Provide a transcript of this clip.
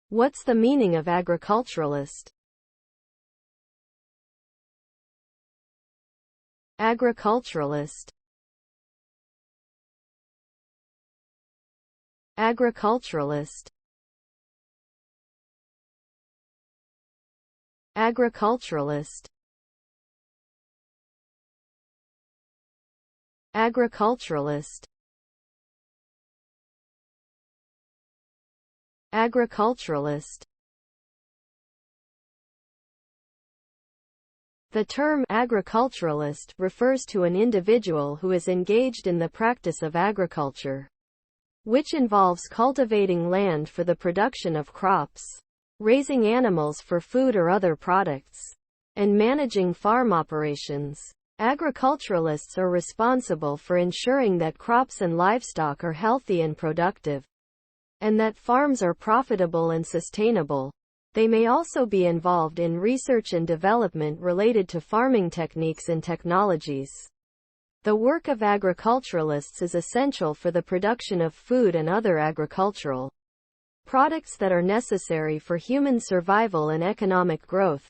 What's the meaning of agriculturalist? Agriculturalist. Agriculturalist. Agriculturalist. Agriculturalist. Agriculturalist. The term agriculturalist refers to an individual who is engaged in the practice of agriculture, which involves cultivating land for the production of crops, raising animals for food or other products, and managing farm operations. Agriculturalists are responsible for ensuring that crops and livestock are healthy and productive, and that farms are profitable and sustainable. They may also be involved in research and development related to farming techniques and technologies. The work of agriculturalists is essential for the production of food and other agricultural products that are necessary for human survival and economic growth.